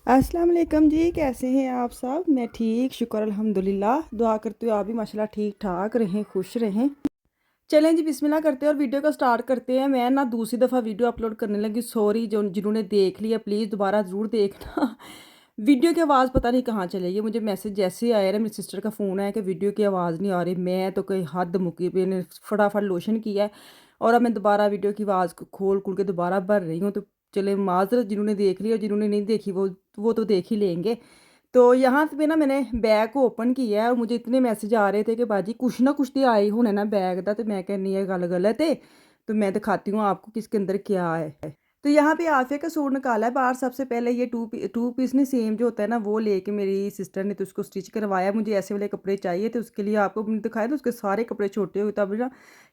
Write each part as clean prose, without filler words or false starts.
अस्सलाम वालेकुम जी, कैसे हैं आप सब। मैं ठीक, शुक्र अल्हम्दुलिल्लाह। दुआ करती हूँ आप भी माशाल्लाह ठीक ठाक रहें, खुश रहें। चलें जी, बिस्मिल्लाह करते हैं और वीडियो को स्टार्ट करते हैं। मैं ना दूसरी दफ़ा वीडियो अपलोड करने लगी, सॉरी जो जिन्होंने देख लिया प्लीज़ दोबारा ज़रूर देखना। वीडियो की आवाज़ पता नहीं कहाँ चली गई, मुझे मैसेज जैसे ही आया ना मेरी सिस्टर का फ़ोन आया कि वीडियो की आवाज़ नहीं आ रही। मैं तो कोई हद मुकी, मैंने फटाफट लोशन किया है और अब मैं दोबारा वीडियो की आवाज़ को खोल खोल के दोबारा भर रही हूँ। तो चले माज़रत जिन्होंने देख ली और जिन्होंने नहीं देखी वो तो देख ही लेंगे। तो यहाँ पे ना मैंने बैग को ओपन किया है और मुझे इतने मैसेज आ रहे थे कि बाजी कुछ ना कुछ तो आए होने ना बैग दा। तो मैं कहनी है गल गलत है। तो मैं दिखाती हूँ आपको किसके अंदर क्या है। तो यहाँ पे आफिया का सूट निकाला है बाहर। सबसे पहले ये टू पीस नहीं सेम जो होता है ना, वो लेके मेरी सिस्टर ने तो उसको स्टिच करवाया। मुझे ऐसे वाले कपड़े चाहिए थे, उसके लिए आपको मैंने दिखाया तो उसके सारे कपड़े छोटे हुए, तब ना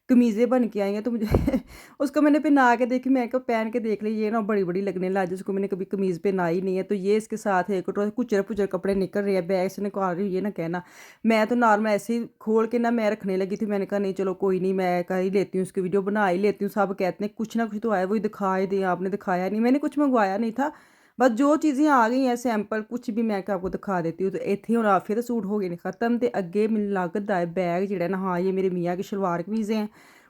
कमीज़ें बन के आई हैं। तो मुझे उसको मैंने पहना के देखी, मैं को पहन के देख ली, ये ना बड़ी बड़ी लगने लगी, जिसको मैंने कभी कमीज़ पहनाई नहीं है। तो ये इसके साथ है कुचर पुचर कपड़े निकल रहे हैं, बैग से निकाल रही हूँ, ये ना कहना। मैं तो नॉर्मल ऐसे ही खोल के ना मैं रखने लगी थी। मैंने कहा नहीं चलो कोई नहीं, मैं कर ही लेती हूँ, उसकी वीडियो बना ही लेती हूँ। सब कहते हैं कुछ ना कुछ तो आया, वही दिखा ही दें, आपने दिखाया नहीं। मैंने कुछ मंगवाया नहीं था, बस जो चीज़ें आ गई हैं सैंपल कुछ भी मैं आपको दिखा देती हूँ। तो इतने हूँ आफिया सूट हो गए ने खत्म। तो अगे मैंने लगता है बैग जड़ा ना, हाँ ये मेरे मियाँ की शलवार कमीज़ें हैं।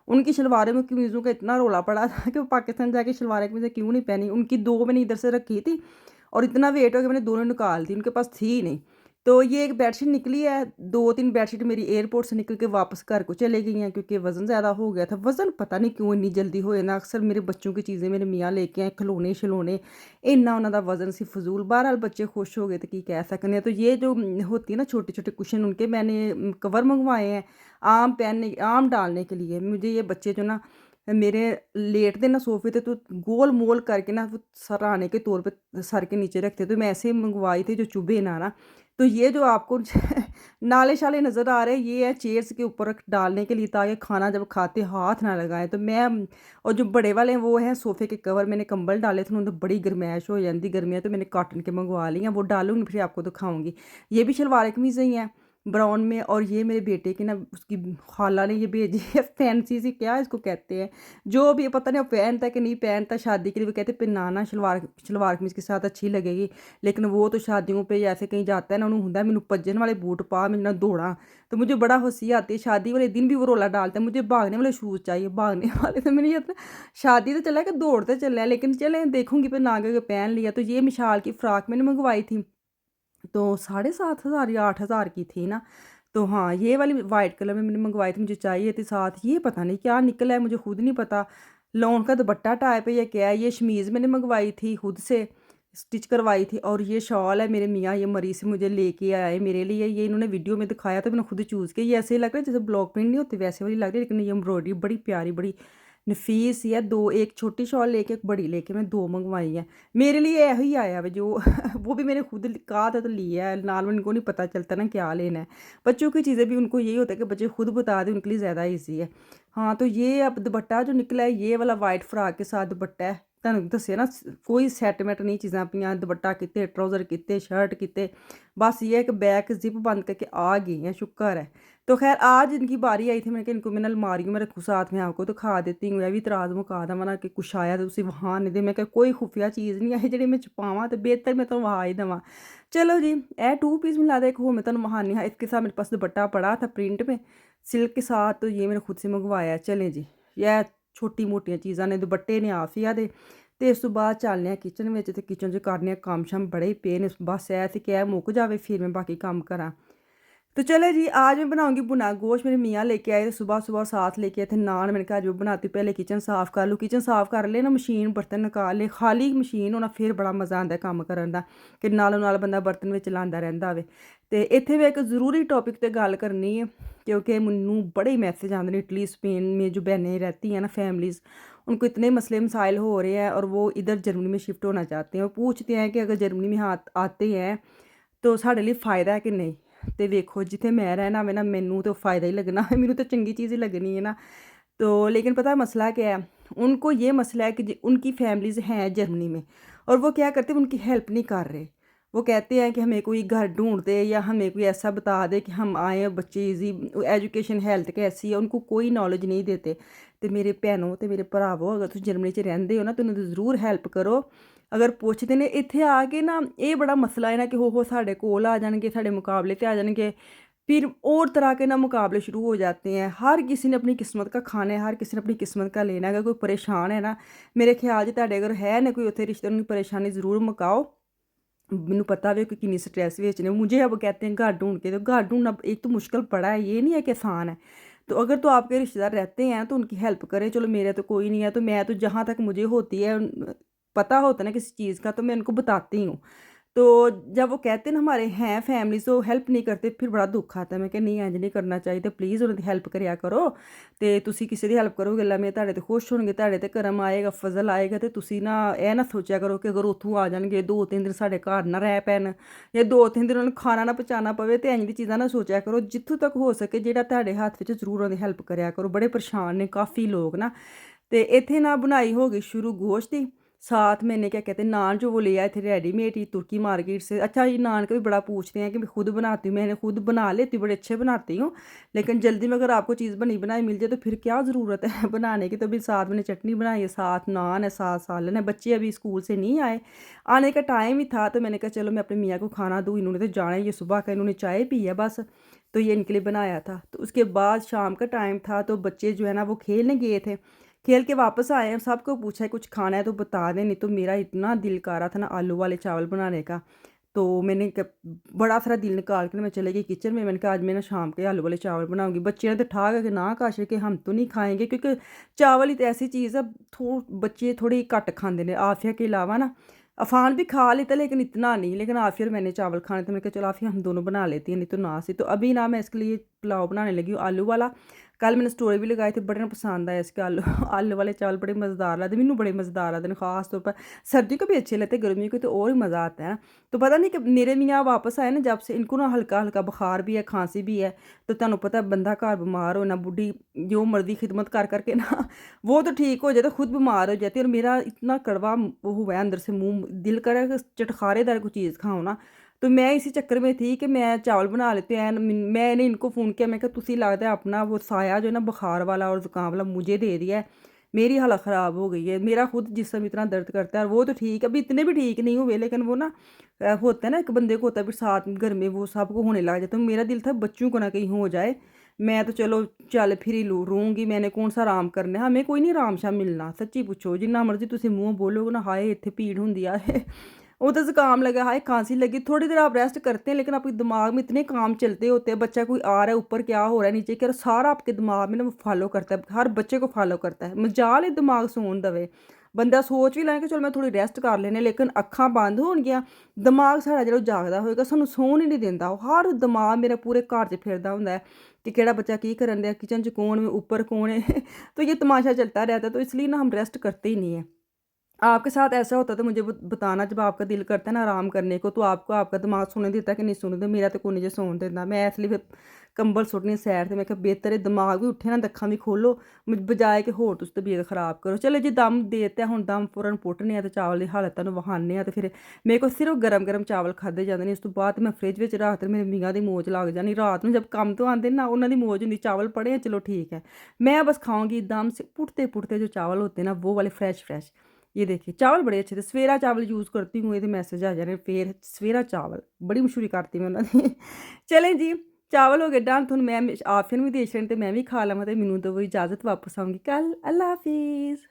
उनकी शलवारों में कमीज़ों का इतना रोला पड़ा था कि वो पाकिस्तान जाके शलवार कमीज़ें क्यों नहीं पहनी। उनकी दो मैंने इधर से रखी थी और इतना वेट हो गया मैंने दोनों निकाल दी, उनके पास थी ही नहीं। तो ये एक बेडशीट निकली है, 2-3 बेडशीट मेरी एयरपोर्ट से निकल के वापस घर को चले गई हैं क्योंकि वज़न ज़्यादा हो गया था। वज़न पता नहीं क्यों इतनी जल्दी हो जाना। अक्सर मेरे बच्चों की चीज़ें मेरे मियाँ लेके आए, खिलौने शिलौने, इन्ना उन्हां दा वज़न सी फजूल। बहरहाल बच्चे खुश हो गए तो की कह सकते हैं। तो ये जो होती है ना छोटे छोटे कुशन, उनके मैंने कवर मंगवाए हैं आम पहनने आम डालने के लिए। मुझे ये बच्चे जो ना मेरे लेटते ना सोफ़े पे तो गोल मोल करके ना वो सराहने के तौर पे सर के नीचे रखते, तो मैं ऐसे मंगवाई थी जो चुभे ना। तो ये जो आपको नाले-शाले नज़र आ रहे हैं, ये है चेयर्स के ऊपर डालने के लिए ताकि खाना जब खाते हाथ ना लगाएँ। तो मैं और जो बड़े वाले हैं वो हैं सोफ़े के कवर। मैंने कंबल डाले थे, उन्होंने बड़ी गरमैश हो जाती गर्मियाँ, तो मैंने कॉटन के मंगवा लिए हैं, वो डालूँगी फिर आपको दिखाऊँगी। ये भी शलवार कमीज़ें ही हैं ब्राउन में। और ये मेरे बेटे की ना उसकी खाला ने ये भेजी है फैंसी सी, क्या इसको कहते हैं, जो भी पता नहीं वो पहनता है कि नहीं पहनता। शादी के लिए वो कहते पहनाना शलवार शलवार कमीज़ के साथ अच्छी लगेगी। लेकिन वो तो शादियों पे ऐसे कहीं जाता है ना, उन्होंने होंगे मैनू भज्जन वाले बूट पा, मैं ना दौड़ा। तो मुझे बड़ा हंसी आती है। शादी वाले दिन भी वो रोला डालता है मुझे भागने वाले शूज़ चाहिए, भागने वाले। तो मैंने ये शादी तो चला कि दौड़ते चल है, लेकिन चले देखूंगी फिर ना के पहन लिया। तो ये मिशाल की फ़्रॉक मैंने मंगवाई थी, तो 7,500 या 8,000 की थी ना। तो हाँ, ये वाली वाइट कलर में मैंने मंगवाई थी, मुझे चाहिए थी। साथ ये पता नहीं क्या निकला है, मुझे खुद नहीं पता। लॉन का दुपट्टा टाइप है या क्या है। ये शमीज़ मैंने मंगवाई थी खुद से, स्टिच करवाई थी। और ये शॉल है मेरे मियाँ ये मरी से मुझे लेके आए मेरे लिए। ये इन्होंने वीडियो में दिखाया तो मैंने खुद चूज़ किया। ये ऐसे ही लग रहा है जैसे ब्लॉक प्रिंट नहीं होती वैसे वाली लग रही है, लेकिन ये एम्ब्रॉयडरी बड़ी प्यारी बड़ी नफीस ही है। दो, एक छोटी शॉल लेके एक बड़ी लेके मैं दो मंगवाई हैं। मेरे लिए यही ही आया है जो वो भी मैंने खुद कहा था तो लिया है। नाल उनको नहीं पता चलता ना क्या लेना है। बच्चों की चीज़ें भी उनको यही होता है कि बच्चे खुद बता दें, उनके लिए ज़्यादा ईजी है। हाँ, तो ये अब दुपट्टा जो निकला है ये वाला वाइट फ्रॉक के साथ दुपट्टा है। तुहानू दस्सिया ना कोई सैटमेंट नहीं चीज़ां पियां, दुपट्टा किते, ट्राउज़र किते, शर्ट किते। बस ये है कि बैक ज़िप बंद करके आ गई हैं, शुक्र है। तो ख़ैर आज इनकी बारी आई थी, मैंने कहा इनको मैं अलमारियों में रखूँ, साथ में आपको दिखा देती हूँ। मैं भी इतराज़ मुका देवां ना कि कुछ आया तो तुसीं वहा नहीं दे। मैं कहा कोई खुफिया चीज़ नहीं है जिहड़ी मैं छुपावां, तो बेहतर मैं तुहानू वहा ही देवां। चलो जी, ए टू पीस मैनूं लगदा एक होर मैं तुहानू वहानी हाँ। इसके साथ मेरे पास दुपट्टा पड़ा था प्रिंट में सिल्क के साथ, तो ये मैंने खुद से मंगवाया है। चलें जी, यह छोटी मोटियां चीज़ां ने, दुपट्टे ने आफिया दे। ते इस तो बाद चलने आं किचन विच, ते किचन च करने आं कम्म शम्म बड़े ही पे ने। बस ऐ ते कि मुक जावे फिर मैं बाकी कम्म करां। तो चले जी, आज मैं बनाऊंगी भुना गोश्त। मेरे मियाँ लेके आए थे सुबह सुबह, साथ लेके आए थे नान। मैंने कहा जो बनाती हूँ पहले किचन साफ़ कर लूँ। किचन साफ़ कर ले ना, मशीन बर्तन निकाल ले, खाली मशीन होना फिर बड़ा मज़ा आंदा कम्म करन दा कि नालों नाल बंदा बर्तन विच लांदा रहिंदा होवे। ते इत्थे मैं एक ज़रूरी टॉपिक ते गल करनी है क्योंकि मैनू बड़े ही मैसेज आते हैं। इटली स्पेन में जो बहनें रहती हैं ना फैमिलीज़, उनको इतने मसले मसाइल हो रहे हैं और वो इधर जर्मनी में शिफ्ट होना चाहते हैं। वो पूछते हैं कि अगर जर्मनी में आते हैं तो साढ़े लिए फ़ायदा है कि नहीं। तो वेखो जिथे मैं रहना वे ना, मैनू तो फ़ायदा ही लगना है, मैनू तो चंगी चीज़ ही लगनी है ना। तो लेकिन पता है मसला क्या है, उनको ये मसला है कि उनकी फैमिलीज़ हैं जर्मनी में और वो क्या करते हैं, उनकी हेल्प नहीं कर रहे। वो कहते हैं कि हमें कोई घर ढूँढ दे या हमें कोई ऐसा बता दे कि हम आएँ और बच्चे ईज़ी एजुकेशन हेल्थ कैसी है, उनको कोई नॉलेज नहीं देते। ते मेरे भैनों ते मेरे भरावो, अगर तुसीं जर्मनी च रैंह्दे हो ना ते उ'नें दी ज़रूर हेल्प करो। अगर पुछदे ने इत्थे आ के ना, एह् बड़ा मसला है ना कि हो साढ़े कोल आ जाणगे, साढ़े मुकाबले ते आ जाणगे, फिर और तरह के ना मुकाबले शुरू हो जाते हैं। हर किसी ने अपनी किस्मत का खाना है, हर किसी ने अपनी किस्मत का लेना है। अगर कोई परेशान है ना, मेरे ख्याल च तुहाडे अगर है ना कोई उत्थे रिश्तेदार, उनकी परेशानी ज़रूर मुकाओ। मैनू पता भी है कि किन्नी स्ट्रेस विच ने। मुझे अब कहते हैं घर ढूँढ के, तो घर ढूँढना एक तो मुश्किल पड़ा है, ये नहीं है कि आसान है। तो अगर तो आपके रिश्तेदार रहते हैं तो उनकी हेल्प करें। चलो मेरे तो कोई नहीं है, तो मैं तो जहाँ तक मुझे होती है पता होता है ना किसी चीज़ का, तो मैं उनको बताती हूँ। तो जब वो कहते हैं ना हमारे हैं फैमिली तो हेल्प नहीं करते, फिर बड़ा दुख आता है। मैं कहनी इंज नहीं करना चाहिए, प्लीज़ उन्हें हेल्प करिया करो। ते तुसी किसी दी हेल्प करोगे, अल्लाह में तुहाडे ते खुश होणगे, तुहाडे ते करम आएगा, फजल आएगा। ते तुसी ना एह् ना सोचा करो कि अगर उत्थों आ जाणगे 2-3 दिन साढ़े घर ना रह पैन, या 2-3 दिन उन्हें खाना ना पचाना पवे, ते इंज दी चीज़ां ना सोचा करो। जित्थों तक हो सके जेह्ड़ा तुहाडे हत्थ विच, ज़रूर उन्हें हेल्प करिया करो। बड़े परेशान ने काफ़ी लोग ना। ते इत्थे ना बुनाई हो गई शुरू गोश्त दी। साथ मैंने क्या कहते हैं नान जो वो ले आए थे रेडीमेड ही तुर्की मार्केट से। अच्छा, ये नान का भी बड़ा पूछते हैं कि मैं खुद बनाती हूँ। मैंने खुद बना लेती हूँ, बड़े अच्छे बनाती हूँ। लेकिन जल्दी में अगर आपको चीज़ बनी बनाई मिल जाए तो फिर क्या ज़रूरत है बनाने की। तो अभी साथ मैंने चटनी बनाई है, साथ नान है, साथ सालन है। बच्चे अभी स्कूल से नहीं आए, आने का टाइम ही था, तो मैंने कहा चलो मैं अपने मियाँ को खाना दूँ, इन्होंने तो जाना ही, ये सुबह का इन्होंने चाय पी है बस। तो ये इनके लिए बनाया था। तो उसके बाद शाम का टाइम था, तो बच्चे जो है ना वो खेलने गए थे। खेल के वापस आए हैं, सबको पूछा है कुछ खाना है तो बता दें, नहीं तो मेरा इतना दिल कर रहा था ना आलू वाले चावल बनाने का। तो मैंने बड़ा सारा दिल निकाल के ना मैं चले गई किचन में। मैंने कहा आज मैं ना शाम के आलू वाले चावल बनाऊंगी। बच्चे ने तो ठा के ना काश कि हम तो नहीं खाएंगे, क्योंकि चावल ही तो ऐसी चीज़ है, बच्चे थोड़ी घट खाते हैं आफिया के अलावा ना। अफान भी खा लेता लेकिन इतना नहीं, लेकिन आफिया और मैंने चावल खाने, तो मैंने कहा चलो आफिया हम दोनों बना लेती हैं, नहीं तो ना सी। तो अभी ना मैं इसके लिए पुलाव बनाने लगी हूँ आलू वाला। कल मैंने स्टोरी भी लगाई थी, बड़े ना पसंद आया इसके आलू आलू वाले चावल बड़े मज़ेदार लगते, मैनू बड़े मज़ेदार लगते हैं। ख़ास तौर पर सर्दियों को भी अच्छे लगते, गर्मियों को तो और ही मज़ा आता है ना। तो पता नहीं कि मेरे मियाँ वापस आए ना जब से, इनको ना हल्का हल्का बुखार भी है, खांसी भी है। तो तुहानू पता है बंदा घर बीमार हो ना, बुढ़ी जो मर्जी खिदमत कर करके ना वो तो ठीक हो जाए, तो खुद बीमार हो जाती है। और मेरा इतना कड़वा वो हुआ है अंदर से, मुँह दिल करे कि चटखारेदार कोई चीज़ खाऊँ ना। तो मैं इसी चक्कर में थी कि मैं चावल बना लेते हैं। मैंने इनको फ़ोन किया, मैं कहा तुसी लगता है अपना वो साया जो है ना बुखार वाला और ज़ुकाम वाला मुझे दे दिया है, मेरी हालत ख़राब हो गई है। मेरा खुद जिस्म इतना दर्द करता है, और वो तो ठीक है, अभी इतने भी ठीक नहीं हुए, लेकिन वो ना होता है ना एक बंदे को होता है फिर साथ घर में वो सबको होने लग जाता है। तो मेरा दिल था बच्चों को ना कहीं हो जाए। मैं तो चलो चल फिर ही रहूँगी, मैंने कौन सा आराम करना है, हमें कोई नहीं आराम शाम मिलना। सच्ची पुच्छो जिन्ना मर्जी तुम मूँह बोलोगे ना, हाय इतने भीड़ होंगी है वो तो ज़ुकाम लगा, हाय खांसी लगी, थोड़ी देर आप रेस्ट करते हैं, लेकिन आपके दिमाग में इतने काम चलते होते हैं। बच्चा कोई आ रहा है, ऊपर क्या हो रहा है, नीचे क्या, सारा आपके दिमाग में ना वो फॉलो करता है, हर बच्चे को फॉलो करता है। मजाल है दिमाग सोन दवे, बंदा सोच भी लैं कि चलो मैं थोड़ी रेस्ट कर लेने, लेकिन अक्खां बंद होणगियां, दिमाग साढ़ा जो जागदा होएगा सानूं सौन ही नहीं दिंदा। हर दिमाग मेरा पूरे घर च फिरदा हुंदा है कि केड़ा बच्चा की करन दिया, किचन च कौन है, ऊपर कौन है तो ये तमाशा चलता रहता है। तो इसलिए ना हम रेस्ट करते ही नहीं हैं। आपके साथ ऐसा होता तो मुझे बताना, जब आपका दिल करता है ना आराम करने को, तो आपको आपका दिमाग सुनने देता है कि नहीं सुनने देता। मेरा तो कोई नहीं जो सोन देता। मैं इसलिए फिर कंबल सुट्टनी सैर, ते मैं कहा बेहतर है दिमाग भी उठे ना, अक्खां भी खोलो, बजाए कि होर तुस तबीयत खराब करो। चलो जी दम दे दित्ता, हुण दम फौरन पुट्टने आ, ते चावल दी हालत तुहानूं वखाने आ। ते फिर मेरे को सिर्फ गरम गरम चावल खाद्धे जांदे ने। इस तो बाद मैं फ्रिज विच रखते, मेरे मियां दी मौज लग जानी। रात नूं जब कम्म तो आंदे ना, उन्हां दी मौज हुंदी, चावल पड़े हैं चलो ठीक है, मैं बस खाऊंगी दम से पुटते पुटते जो चावल होते हैं ना, वो वाले फ्रेश फ्रेश। ये देखिए चावल बड़े अच्छे थे, सवेरा चावल यूज़ करती हूँ, ये तो मैसेज आ जाने फिर सवेरा चावल बड़ी मशहूरी करती मैं उन्होंने चलें जी, चावल हो गए डन। थोड़ा मैं आफिया भी दे छड़न, ते मैं भी खा लवां, ते मैनूं दो इजाज़त, वापस आऊँगी कल। अल्लाह हाफिज़।